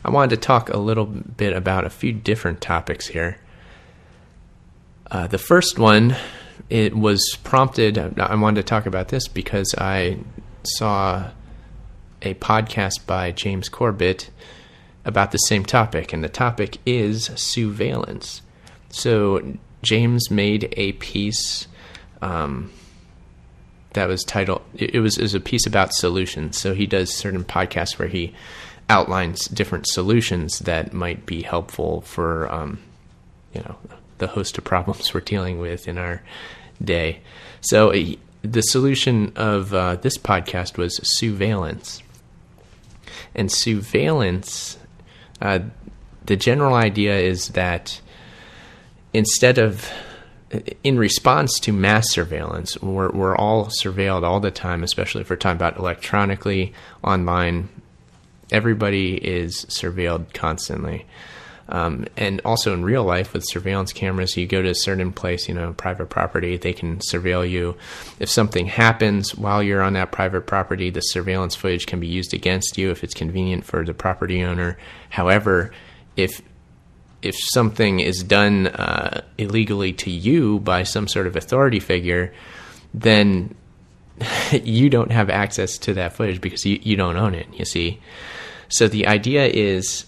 I wanted to talk a little bit about a few different topics here. The first one, it was prompted, I wanted to talk about this because I saw a podcast by James Corbett about the same topic, and the topic is Sousveillance. So James made a piece that was titled, it was a piece about solutions. So he does certain podcasts where he outlines different solutions that might be helpful for, the host of problems we're dealing with in our day. So the solution of this podcast was Sousveillance. And Sousveillance, the general idea is that instead of, in response to mass surveillance, we're all surveilled all the time, especially if we're talking about electronically, online. Everybody is surveilled constantly. And also in real life with surveillance cameras, you go to a certain place, private property, they can surveil you. If something happens while you're on that private property, the surveillance footage can be used against you if it's convenient for the property owner. However, if something is done illegally to you by some sort of authority figure, then you don't have access to that footage because you don't own it, you see. So the idea is,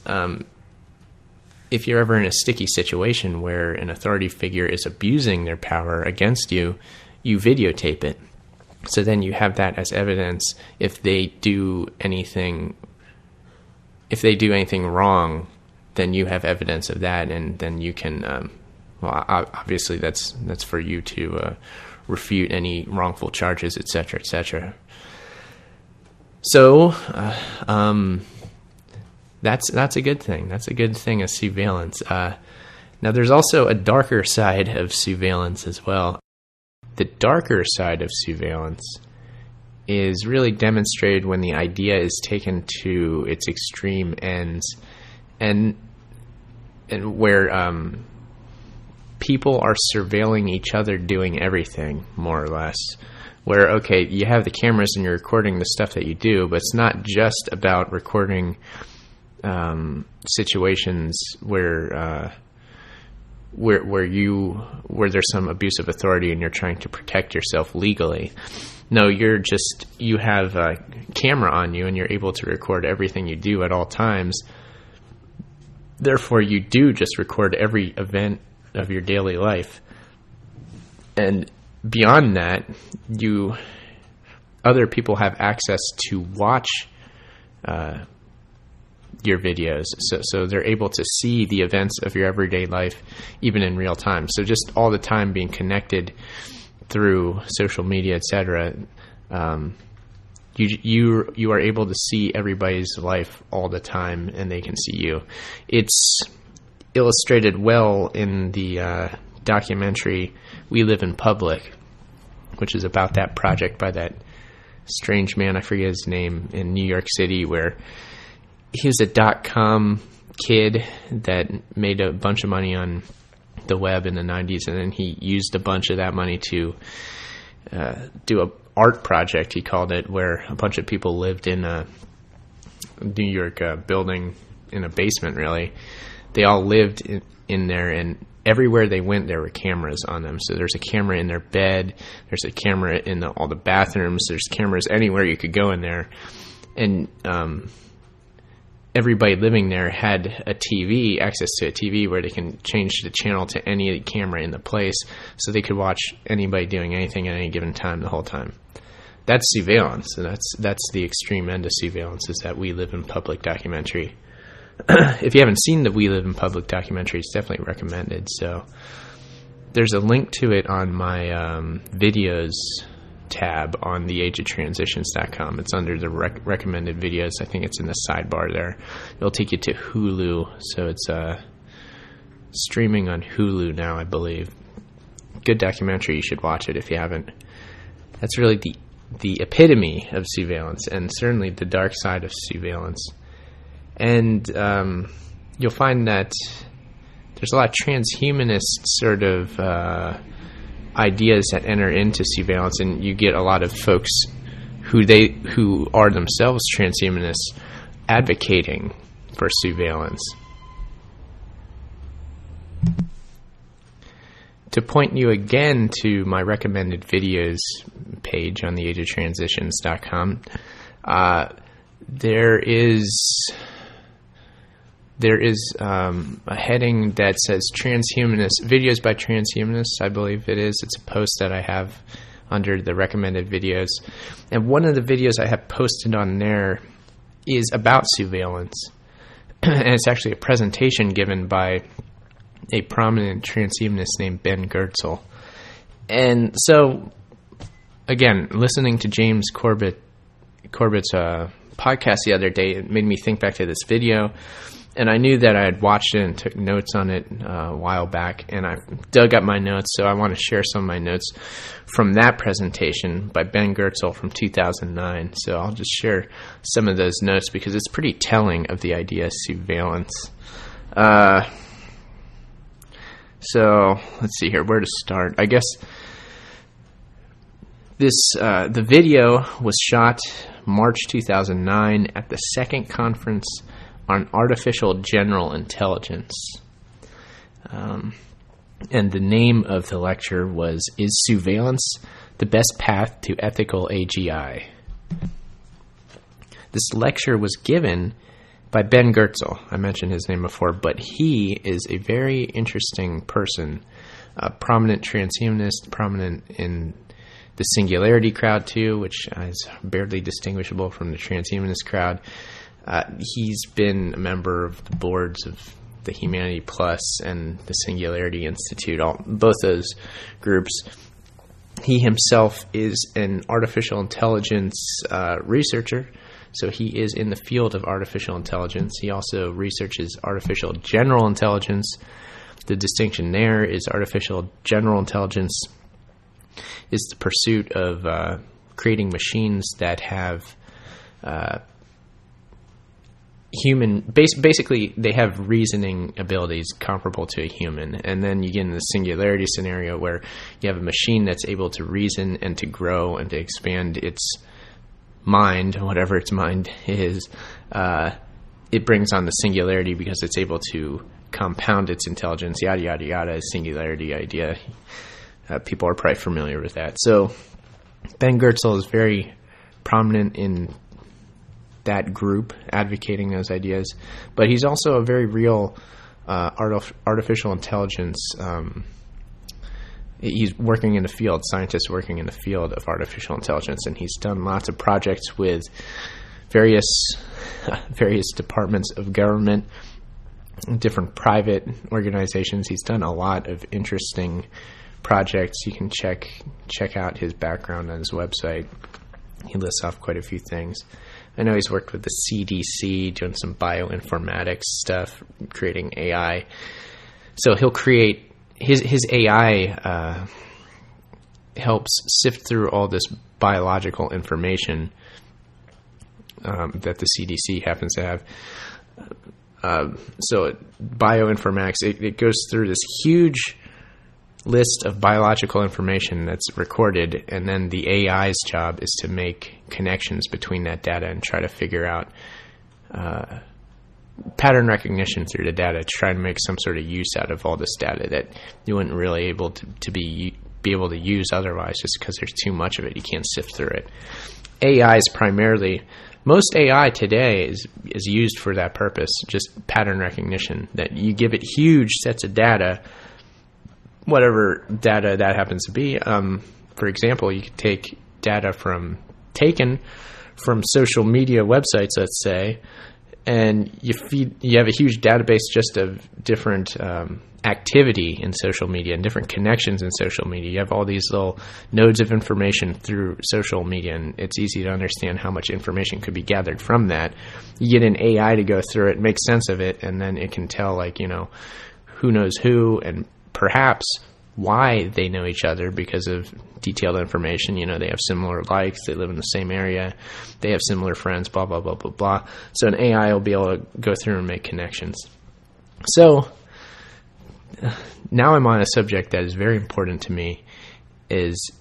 if you're ever in a sticky situation where an authority figure is abusing their power against you, you videotape it. So then you have that as evidence. If they do anything wrong, then you have evidence of that, and then you can, obviously that's for you to refute any wrongful charges, et cetera, et cetera. So, that's a good thing. That's a good thing, as Sousveillance. Now, there's also a darker side of Sousveillance as well. The darker side of Sousveillance is really demonstrated when the idea is taken to its extreme ends, and where people are surveilling each other doing everything, more or less. Where, okay, you have the cameras and you're recording the stuff that you do, but it's not just about recording situations where there's some abuse of authority and you're trying to protect yourself legally. No, you have a camera on you and you're able to record everything you do at all times. Therefore, you do just record every event of your daily life. And beyond that, other people have access to watch your videos, so they're able to see the events of your everyday life even in real time. So just all the time being connected through social media, etc., you are able to see everybody's life all the time, and they can see you. It's illustrated well in the documentary We Live in Public, which is about that project by that strange man, I forget his name, in New York City, where he was a .com kid that made a bunch of money on the web in the 90s, and then he used a bunch of that money to do a art project, he called it, where a bunch of people lived in a New York building in a basement, really. They all lived in there, and everywhere they went, there were cameras on them. So there's a camera in their bed, there's a camera in all the bathrooms, there's cameras anywhere you could go in there. And everybody living there had access to a TV where they can change the channel to any camera in the place, so they could watch anybody doing anything at any given time the whole time. That's Sousveillance, and that's the extreme end of Sousveillance, is that We Live in Public documentary. If you haven't seen the We Live in Public documentary, it's definitely recommended. So there's a link to it on my videos tab on theageoftransitions.com. It's under the recommended videos. I think it's in the sidebar there. It'll take you to Hulu, so it's streaming on Hulu now, I believe. Good documentary. You should watch it if you haven't. That's really the epitome of Sousveillance, and certainly the dark side of Sousveillance. And you'll find that there's a lot of transhumanist sort of ideas that enter into Sousveillance, and you get a lot of folks who are themselves transhumanists advocating for Sousveillance. To point you again to my recommended videos page on the ageoftransitions.com, there is a heading that says transhumanists, videos by transhumanists, I believe it is. It's a post that I have under the recommended videos. And one of the videos I have posted on there is about Sousveillance. And it's actually a presentation given by a prominent transhumanist named Ben Goertzel. And so, again, listening to James Corbett's podcast the other day, it made me think back to this video. And I knew that I had watched it and took notes on it a while back, and I dug up my notes, so I want to share some of my notes from that presentation by Ben Goertzel from 2009. So I'll just share some of those notes because it's pretty telling of the idea of Sousveillance. So let's see here, where to start. I guess the video was shot March 2009 at the second conference on artificial general intelligence. And the name of the lecture was, "Is Sousveillance the Best Path to Ethical AGI?" This lecture was given by Ben Goertzel. I mentioned his name before, but he is a very interesting person, a prominent transhumanist, prominent in the Singularity crowd too, which is barely distinguishable from the transhumanist crowd. He's been a member of the boards of the Humanity Plus and the Singularity Institute, both those groups. He himself is an artificial intelligence researcher, so he is in the field of artificial intelligence. He also researches artificial general intelligence. The distinction there is artificial general intelligence is the pursuit of creating machines that have basically they have reasoning abilities comparable to a human. And then you get in the singularity scenario where you have a machine that's able to reason and to grow and to expand its mind, whatever its mind is. It brings on the singularity because it's able to compound its intelligence, yada, yada, yada, singularity idea. People are probably familiar with that. So Ben Goertzel is very prominent in that group advocating those ideas, but he's also a very real artificial intelligence. He's working in the field, scientists working in the field of artificial intelligence, and he's done lots of projects with various departments of government, different private organizations. He's done a lot of interesting projects. You can check out his background on his website. He lists off quite a few things. I know he's worked with the CDC, doing some bioinformatics stuff, creating AI. So he'll create his AI helps sift through all this biological information that the CDC happens to have. So bioinformatics, it goes through this huge list of biological information that's recorded, and then the AI's job is to make connections between that data and try to figure out pattern recognition through the data to try to make some sort of use out of all this data that you wouldn't really able to be able to use otherwise, just because there's too much of it. You can't sift through it. AI is primarily, most AI today is used for that purpose, just pattern recognition, that you give it huge sets of data, whatever data that happens to be. For example, you could take data taken from social media websites, let's say, and you have a huge database just of different activity in social media and different connections in social media. You have all these little nodes of information through social media, and it's easy to understand how much information could be gathered from that. You get an AI to go through it, make sense of it, and then it can tell, who knows who, and perhaps why they know each other because of detailed information. They have similar likes, they live in the same area, they have similar friends, blah, blah, blah, blah, blah. So an AI will be able to go through and make connections. So now I'm on a subject that is very important to me, is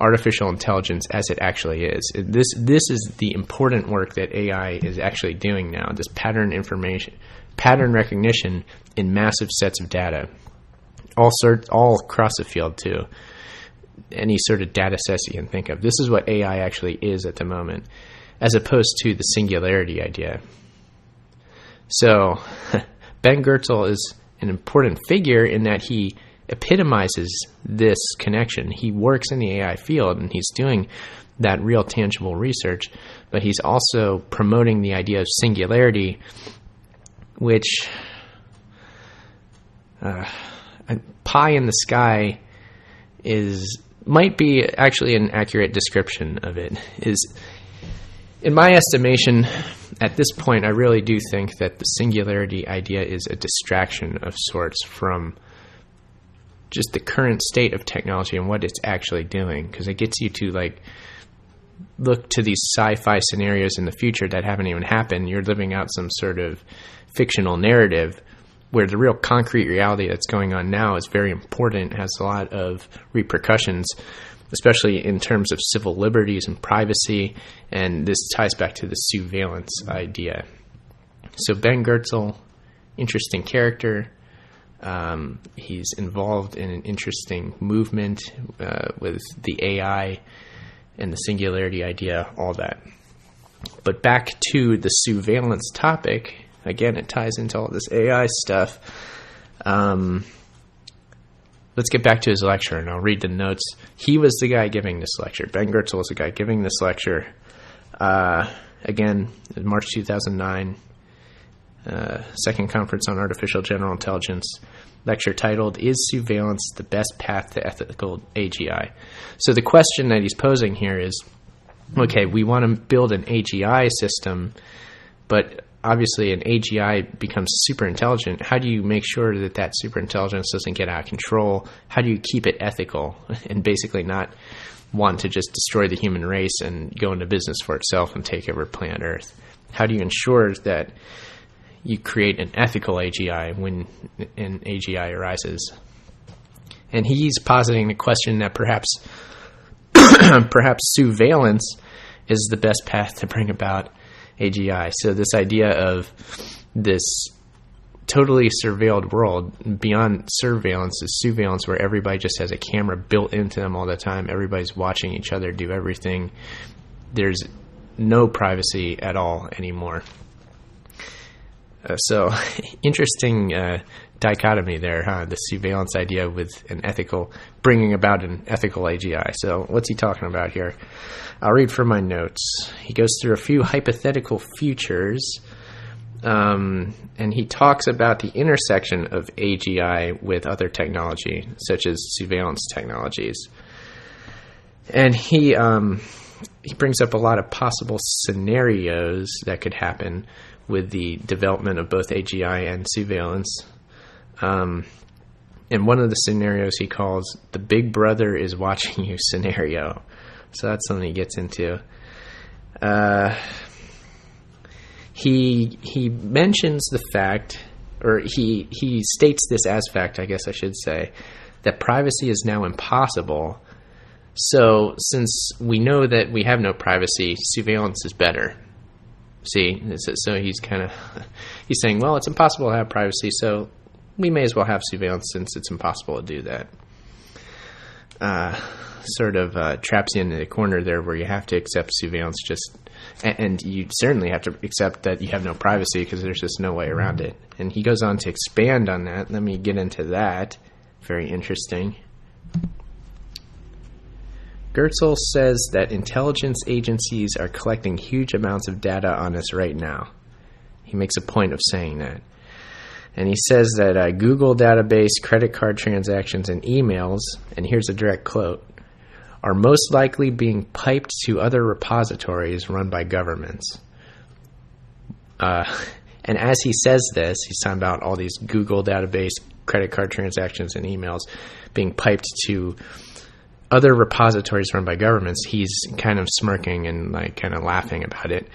artificial intelligence as it actually is. This is the important work that AI is actually doing now, this pattern recognition in massive sets of data, all across the field too. Any sort of data sets you can think of. This is what AI actually is at the moment, as opposed to the singularity idea. So Ben Goertzel is an important figure in that he epitomizes this connection. He works in the AI field and he's doing that real tangible research, but he's also promoting the idea of singularity, which pie in the sky might be actually an accurate description of it. Is, in my estimation, at this point, I really do think that the singularity idea is a distraction of sorts from just the current state of technology and what it's actually doing, because it gets you to look to these sci-fi scenarios in the future that haven't even happened. You're living out some sort of fictional narrative where the real concrete reality that's going on now is very important, has a lot of repercussions, especially in terms of civil liberties and privacy, and this ties back to the Sousveillance idea. So Ben Goertzel, interesting character. He's involved in an interesting movement with the AI and the singularity idea, all that. But back to the Sousveillance topic, again, it ties into all this AI stuff. Let's get back to his lecture, and I'll read the notes. He was the guy giving this lecture. Ben Goertzel was the guy giving this lecture. Again, in March 2009, Second Conference on Artificial General Intelligence, lecture titled, "Is Sousveillance the Best Path to Ethical AGI?" So the question that he's posing here is, okay, we want to build an AGI system, but obviously an AGI becomes super intelligent. How do you make sure that that super intelligence doesn't get out of control? How do you keep it ethical and basically not want to just destroy the human race and go into business for itself and take over planet Earth? How do you ensure that you create an ethical AGI when an AGI arises? And he's positing the question that perhaps Sousveillance is the best path to bring about AGI. So this idea of this totally surveilled world, beyond surveillance, is Sousveillance, where everybody just has a camera built into them all the time. Everybody's watching each other do everything. There's no privacy at all anymore. So interesting dichotomy there, huh? The Sousveillance idea with bringing about an ethical AGI. So what's he talking about here? I'll read from my notes. He goes through a few hypothetical futures, and he talks about the intersection of AGI with other technology, such as surveillance technologies. And he brings up a lot of possible scenarios that could happen with the development of both AGI and surveillance. And one of the scenarios he calls the Big Brother is watching you scenario. So that's something he gets into. He mentions the fact, or he states this as fact, I guess I should say, that privacy is now impossible. So since we know that we have no privacy, surveillance is better. See, so he's saying, well, it's impossible to have privacy, so we may as well have surveillance since it's impossible to do that. Sort of traps you into the corner there where you have to accept surveillance and you certainly have to accept that you have no privacy because there's just no way around it. And he goes on to expand on that. Let me get into that. Very interesting. Goertzel says that intelligence agencies are collecting huge amounts of data on us right now. He makes a point of saying that. And he says that Google database, credit card transactions, and emails, and here's a direct quote, are most likely being piped to other repositories run by governments. And as he says this, he's talking about all these Google database, credit card transactions, and emails being piped to other repositories run by governments. He's kind of smirking and kind of laughing about it.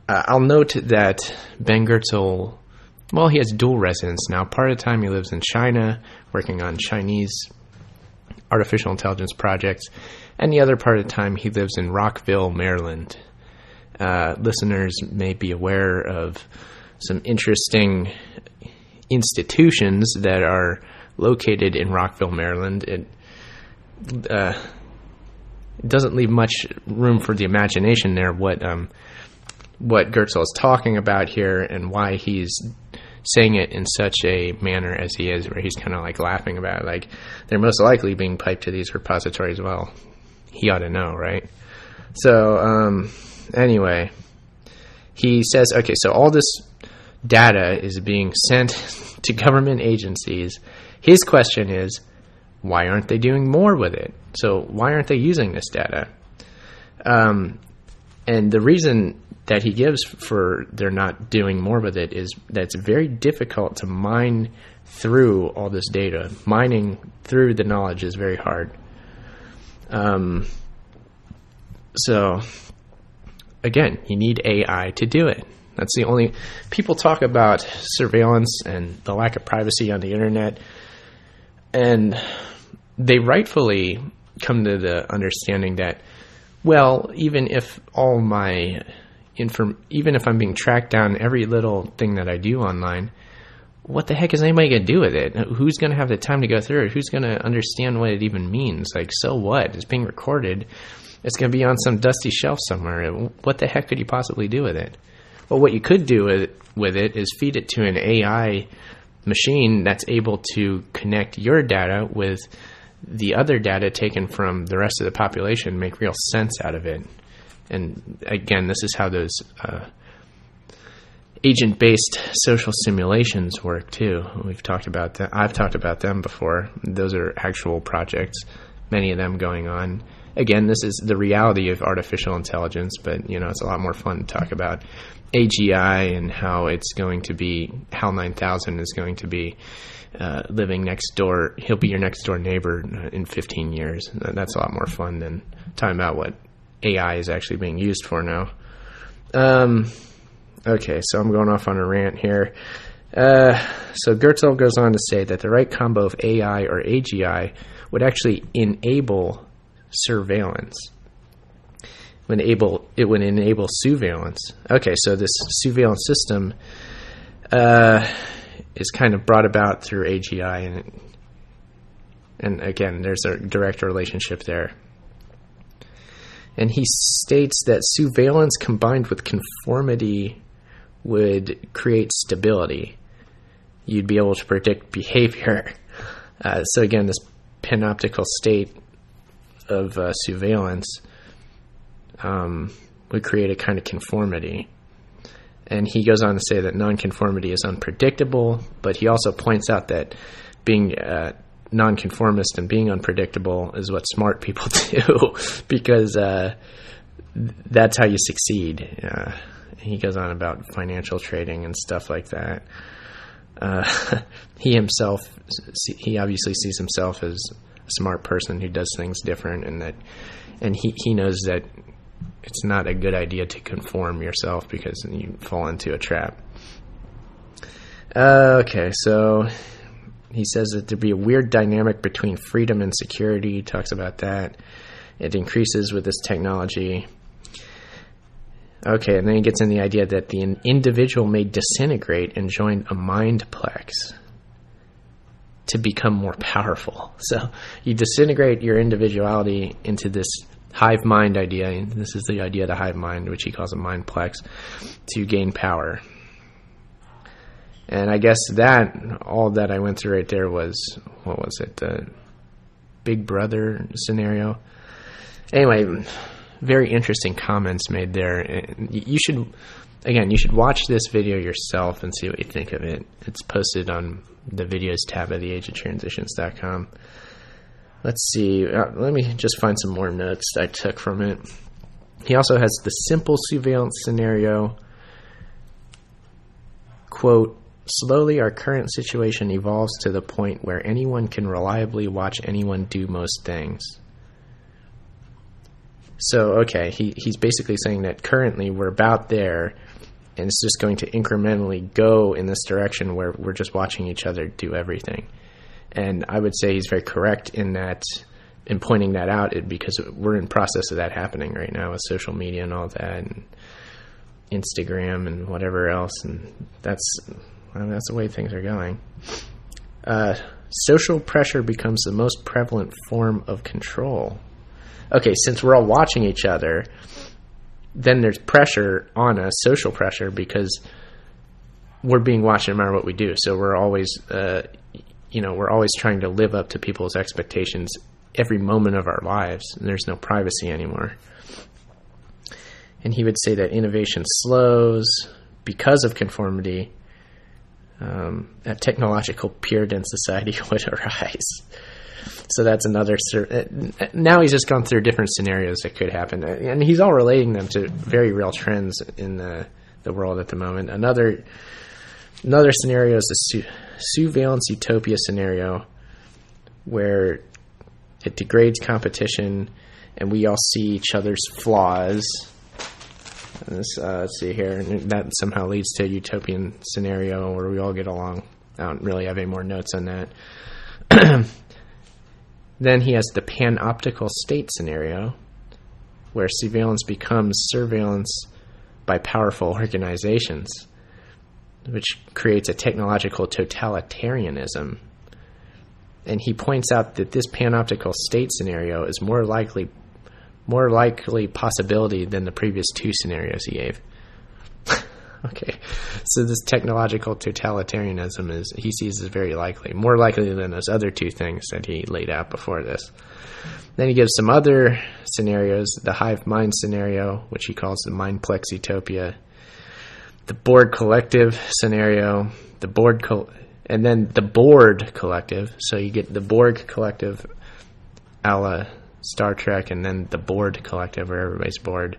I'll note that Ben Goertzel, well, he has dual residence now. Part of the time he lives in China, working on Chinese artificial intelligence projects. And the other part of the time, he lives in Rockville, Maryland. Listeners may be aware of some interesting institutions that are located in Rockville, Maryland. It doesn't leave much room for the imagination there what Goertzel is talking about here and why he's saying it in such a manner as he is, where he's kind of like laughing about it, like they're most likely being piped to these repositories. Well, he ought to know, right? So anyway, he says, okay, so all this data is being sent to government agencies. His question is, why aren't they doing more with it? So why aren't they using this data? And the reason that he gives for they're not doing more with it is that it's very difficult to mine through all this data. Mining through the knowledge is very hard. So again, you need AI to do it. That's the only... People talk about surveillance and the lack of privacy on the internet, and they rightfully come to the understanding that, well, even if all my... even if I'm being tracked down every little thing that I do online, what the heck is anybody going to do with it? Who's going to have the time to go through it? Who's going to understand what it even means? Like, so what? It's being recorded. It's going to be on some dusty shelf somewhere. What the heck could you possibly do with it? Well, what you could do with it is feed it to an AI machine that's able to connect your data with the other data taken from the rest of the population, make real sense out of it. And again, this is how those agent-based social simulations work too. We've talked about that. I've talked about them before. Those are actual projects, many of them going on. Again, this is the reality of artificial intelligence, but it's a lot more fun to talk about AGI and how it's going to be. HAL 9000 is going to be living next door. He'll be your next door neighbor in 15 years. That's a lot more fun than talking about what AI is actually being used for now. Okay, so I'm going off on a rant here. So Goertzel goes on to say that the right combo of AI or AGI would actually enable surveillance. It would enable sousveillance. Okay, so this sousveillance system is kind of brought about through AGI, and again, there's a direct relationship there. And he states that sousveillance combined with conformity would create stability. You'd be able to predict behavior. So again, this panoptical state of surveillance would create a kind of conformity. And he goes on to say that nonconformity is unpredictable, but he also points out that being nonconformist and being unpredictable is what smart people do, because that's how you succeed. He goes on about financial trading and stuff like that. He obviously sees himself as a smart person who does things different, and he knows that it's not a good idea to conform yourself because you fall into a trap. Okay, so he says that there'd be a weird dynamic between freedom and security. He talks about that. It increases with this technology. Okay, and then he gets in the idea that the individual may disintegrate and join a mindplex to become more powerful. So you disintegrate your individuality into this hive mind idea, and this is the idea of the hive mind, which he calls a mindplex, to gain power. And I guess all that I went through right there was, what was it, the Big Brother scenario? Anyway, very interesting comments made there. You should watch this video yourself and see what you think of it. It's posted on the videos tab of theageoftransitions.com. Let's see. Let me just find some more notes I took from it. He also has the simple sousveillance scenario. Quote, slowly our current situation evolves to the point where anyone can reliably watch anyone do most things. So, okay, he's basically saying that currently we're about there, and it's just going to incrementally go in this direction where we're just watching each other do everything. And I would say he's very correct in that in pointing that out, because we're in process of that happening right now with social media and all that, and Instagram and whatever else, and that's the way things are going. Social pressure becomes the most prevalent form of control. Okay, since we're all watching each other, then there's pressure on us, social pressure, because we're being watched no matter what we do. So we're always, we're always trying to live up to people's expectations every moment of our lives, and there's no privacy anymore. And he would say that innovation slows because of conformity. A technological Puritan society would arise. So that's another. Now he's just gone through different scenarios that could happen, and he's all relating them to very real trends in the world at the moment. Another scenario is the Sousveillance utopia scenario, where it degrades competition, and we all see each other's flaws. Let's see here. That somehow leads to a utopian scenario where we all get along. I don't really have any more notes on that. Then he has the panoptical state scenario, where surveillance becomes surveillance by powerful organizations, which creates a technological totalitarianism. And he points out that this panoptical state scenario is more likely possibility than the previous two scenarios he gave. Okay, so this technological totalitarianism he sees as very likely, more likely than those other two things that he laid out before this. Then he gives some other scenarios: the hive mind scenario, which he calls the mindplex utopia, the Borg collective scenario, and then the Bored collective. So you get the Borg collective, a la Star Trek, and then the Bored collective, where everybody's bored.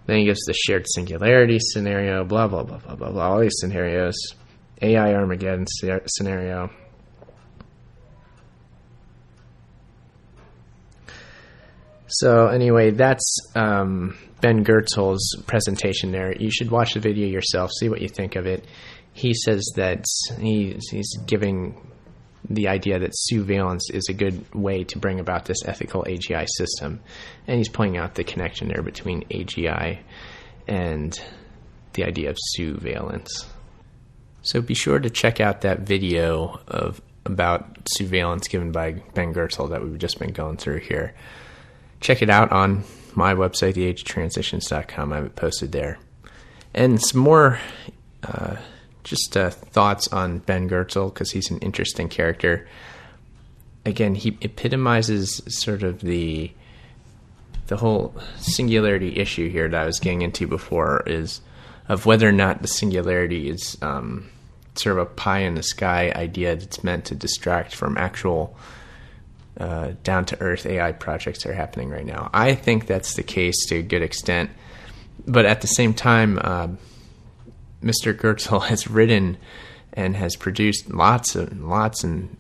Then he gives the shared singularity scenario, blah, blah, blah, blah, blah, blah, all these scenarios. AI Armageddon scenario. So anyway, that's Ben Goertzel's presentation there. You should watch the video yourself, see what you think of it. He says that he's giving the idea that Sousveillance is a good way to bring about this ethical AGI system. And he's pointing out the connection there between AGI and the idea of Sousveillance. So be sure to check out that video about Sousveillance given by Ben Goertzel that we've just been going through here. Check it out on my website, theagetransitions.com. I have it posted there. And some more thoughts on Ben Goertzel, because he's an interesting character. Again, he epitomizes sort of the whole singularity issue here that I was getting into before, is of whether or not the singularity is sort of a pie-in-the-sky idea that's meant to distract from actual down-to-earth AI projects that are happening right now. I think that's the case to a good extent, but at the same time, Mr. Goertzel has written and has produced lots and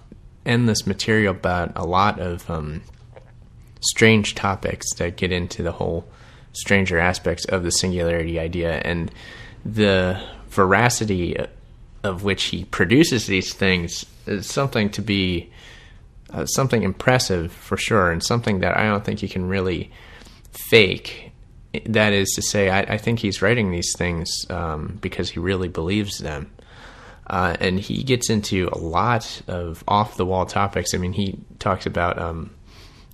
endless material about a lot of strange topics that get into the whole stranger aspects of the singularity idea, and the veracity of which he produces these things is something to be something impressive for sure, and something that I don't think you can really fake. That is to say, I think he's writing these things because he really believes them. And he gets into a lot of off-the-wall topics. I mean, he talks about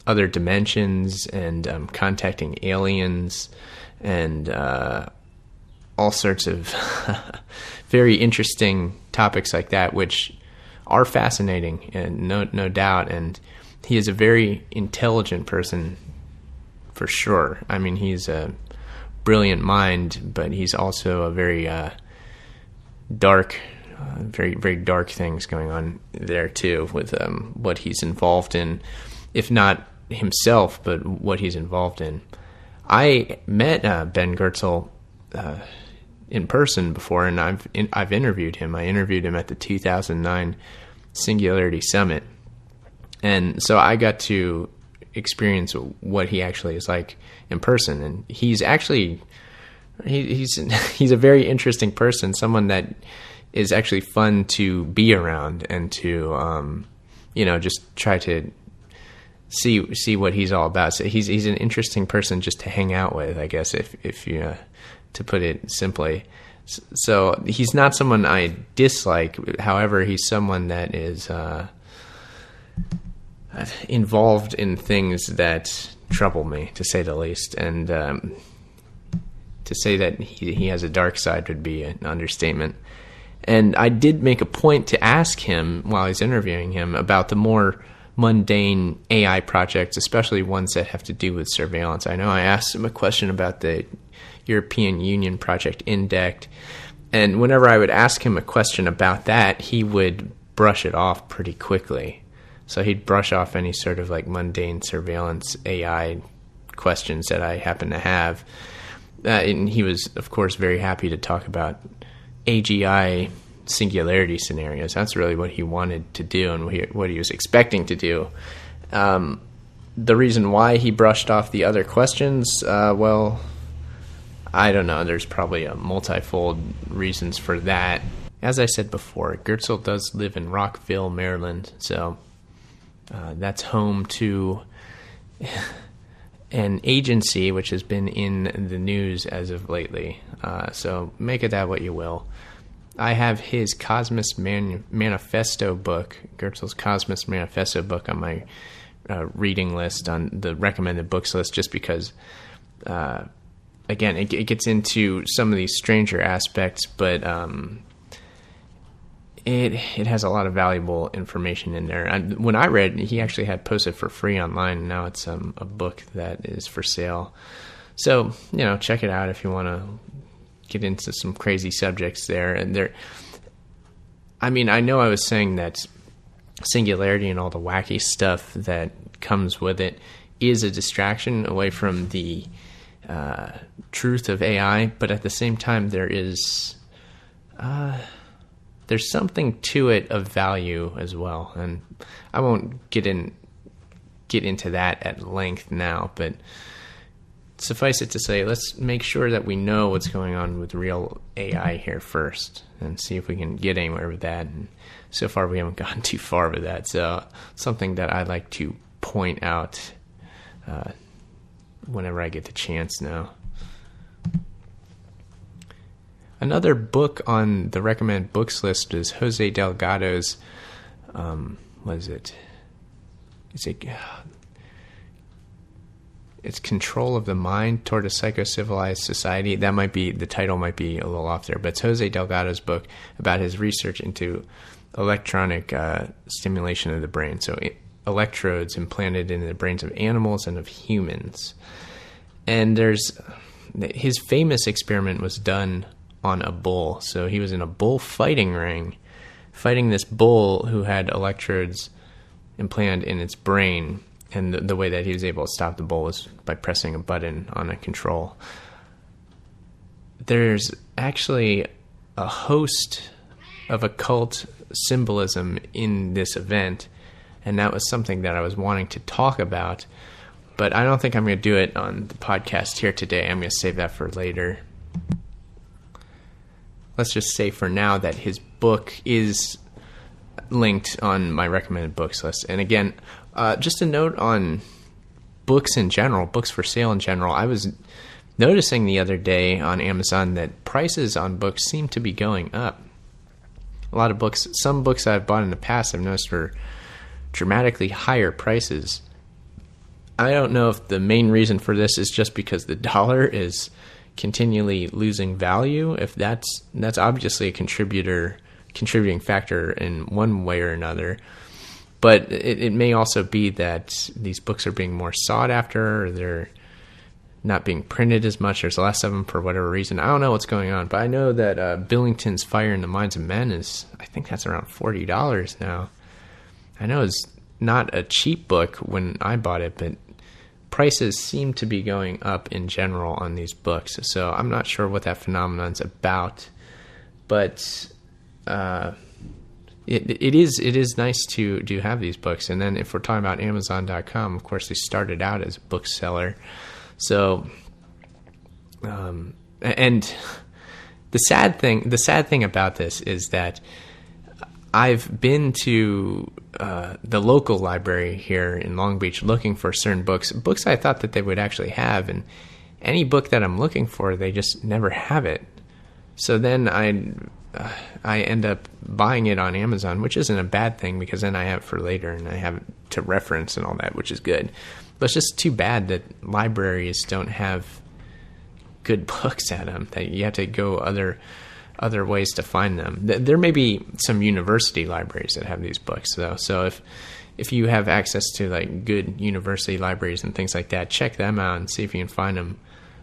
other dimensions and contacting aliens and all sorts of very interesting topics like that, which are fascinating, and no doubt. And he is a very intelligent person, for sure. I mean, he's a brilliant mind, but he's also a very dark, very, very dark things going on there too, with what he's involved in, if not himself, but what he's involved in. I met Ben Goertzel in person before, and I've interviewed him. I interviewed him at the 2009 Singularity Summit, and so I got to experience what he actually is like in person. And he's actually he's a very interesting person, someone that is actually fun to be around and to just try to see what he's all about. So he's an interesting person just to hang out with, I guess, if you to put it simply. So he's not someone I dislike. However, he's someone that is involved in things that trouble me, to say the least. And to say that he has a dark side would be an understatement. And I did make a point to ask him while I was interviewing him about the more mundane AI projects, especially ones that have to do with surveillance. I know I asked him a question about the European Union project INDECT, and whenever I would ask him a question about that, he would brush it off pretty quickly. So he'd brush off any sort of like mundane surveillance AI questions that I happen to have. And he was, of course, very happy to talk about AGI singularity scenarios. That's really what he wanted to do and what he was expecting to do. The reason why he brushed off the other questions, well, I don't know. There's probably a multifold reasons for that. As I said before, Goertzel does live in Rockville, Maryland, so that's home to an agency which has been in the news as of lately. So make of that what you will. I have his Cosmos Manifesto book, Goertzel's Cosmos Manifesto book, on my reading list, on the recommended books list, just because, again, it gets into some of these stranger aspects, but it has a lot of valuable information in there. When I read, he actually had posted for free online, and now it's a book that is for sale. So, check it out if you want to get into some crazy subjects there. And I know I was saying that Singularity and all the wacky stuff that comes with it is a distraction away from the truth of AI, but at the same time there's something to it of value as well. And I won't get into that at length now, but suffice it to say, let's make sure that we know what's going on with real AI here first and see if we can get anywhere with that. And so far we haven't gotten too far with that. So something that I like to point out whenever I get the chance now. Another book on the recommended books list is Jose Delgado's, what is it? It's Control of the Mind Toward a Psycho-Civilized Society. The title might be a little off there, but it's Jose Delgado's book about his research into electronic stimulation of the brain. So electrodes implanted in the brains of animals and of humans. And his famous experiment was done on a bull. So he was in a bull fighting ring, fighting this bull who had electrodes implanted in its brain. And the way that he was able to stop the bull was by pressing a button on a control. There's actually a host of occult symbolism in this event, and that was something that I was wanting to talk about, but I don't think I'm going to do it on the podcast here today. I'm going to save that for later. Let's just say for now that his book is linked on my recommended books list. And again, just a note on books in general, books for sale in general. I was noticing the other day on Amazon that prices on books seem to be going up. A lot of books, some books I've bought in the past I've noticed for dramatically higher prices. I don't know if the main reason for this is just because the dollar is continually losing value. If that's obviously a contributing factor in one way or another. But it may also be that these books are being more sought after, or they're not being printed as much. There's less of them for whatever reason. I don't know what's going on, but I know that Billington's Fire in the Minds of Men I think that's around $40 now. I know it's not a cheap book when I bought it, but prices seem to be going up in general on these books. So I'm not sure what that phenomenon's about, but It is nice to have these books. And then if we're talking about Amazon.com, of course, they started out as a bookseller. So, and the sad thing about this is that I've been to the local library here in Long Beach looking for certain books I thought that they would actually have, and any book that I'm looking for, they just never have it. So then I end up buying it on Amazon, which isn't a bad thing because then I have it for later and I have it to reference and all that, which is good. But it's just too bad that libraries don't have good books at them, that you have to go other ways to find them. There may be some university libraries that have these books though. So if you have access to like good university libraries and things like that, check them out and see if you can find them.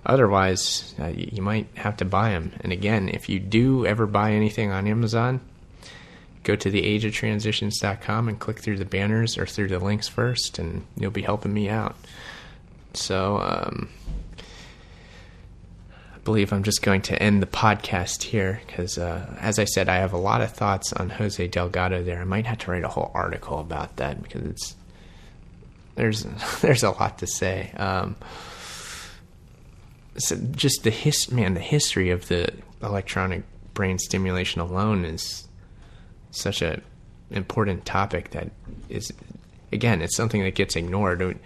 Otherwise, you might have to buy them. And again, if you do ever buy anything on Amazon, go to theageoftransitions.com and click through the banners or through the links first, and you'll be helping me out. So I believe I'm just going to end the podcast here because, as I said, I have a lot of thoughts on Jose Delgado there. I might have to write a whole article about that because there's a lot to say. So just the history of the electronic brain stimulation alone is such a important topic that is, again, it's something that gets ignored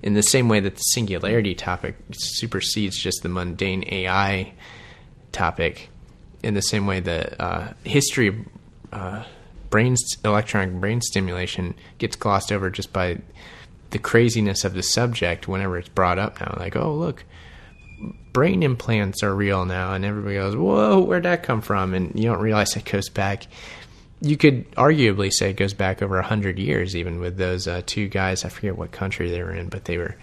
in the same way that the singularity topic supersedes just the mundane AI topic. In the same way the history of electronic brain stimulation gets glossed over just by the craziness of the subject whenever it's brought up now. Like, oh, look, brain implants are real now, and everybody goes, whoa, where'd that come from? And you don't realize it goes back, you could arguably say it goes back over 100 years, even with those two guys. I forget what country they were in, but they were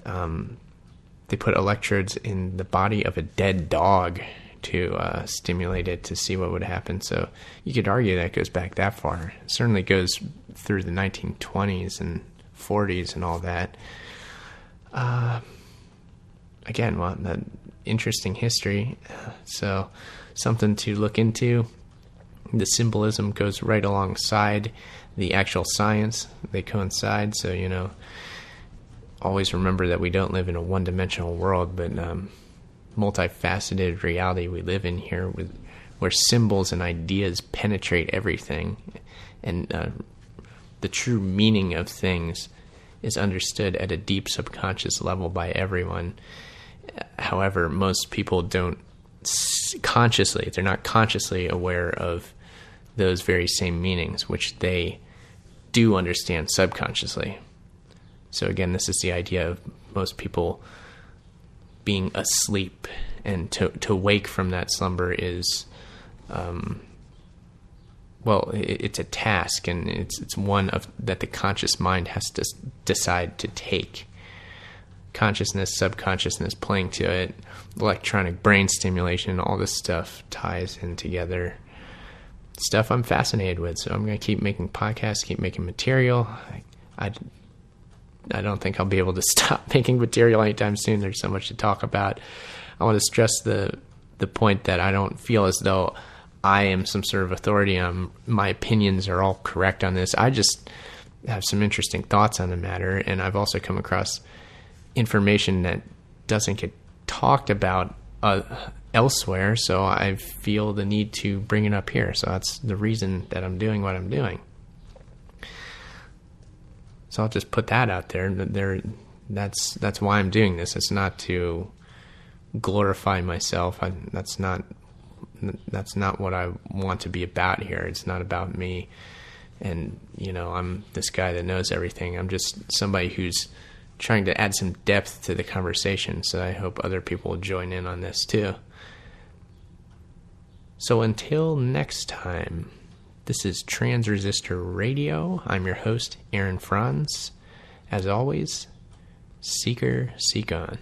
they put electrodes in the body of a dead dog to stimulate it to see what would happen. So you could argue that goes back that far. It certainly goes through the 1920s and 40s and all that. Again, well, that interesting history. So something to look into. The symbolism goes right alongside the actual science. They coincide. So, always remember that we don't live in a one-dimensional world, but multifaceted reality we live in here where symbols and ideas penetrate everything. And the true meaning of things is understood at a deep subconscious level by everyone. However, most people don't they're not consciously aware of those very same meanings, which they do understand subconsciously. So again, this is the idea of most people being asleep, and to wake from that slumber is, it's a task, and it's one that the conscious mind has to decide to take. Consciousness, subconsciousness playing to it, electronic brain stimulation, all this stuff ties in together. Stuff I'm fascinated with, so I'm going to keep making podcasts, keep making material. I don't think I'll be able to stop making material anytime soon. There's so much to talk about. I want to stress the point that I don't feel as though I am some sort of authority on my opinions are all correct on this. I just have some interesting thoughts on the matter, and I've also come across information that doesn't get talked about elsewhere, so I feel the need to bring it up here. So that's the reason that I'm doing what I'm doing. So I'll just put that out there. That's why I'm doing this. It's not to glorify myself. That's not what I want to be about here. It's not about me. And I'm this guy that knows everything. I'm just somebody who's trying to add some depth to the conversation, so I hope other people will join in on this too. So until next time, this is Transresistor Radio. I'm your host, Aaron Franz. As always, Seeker, seek on.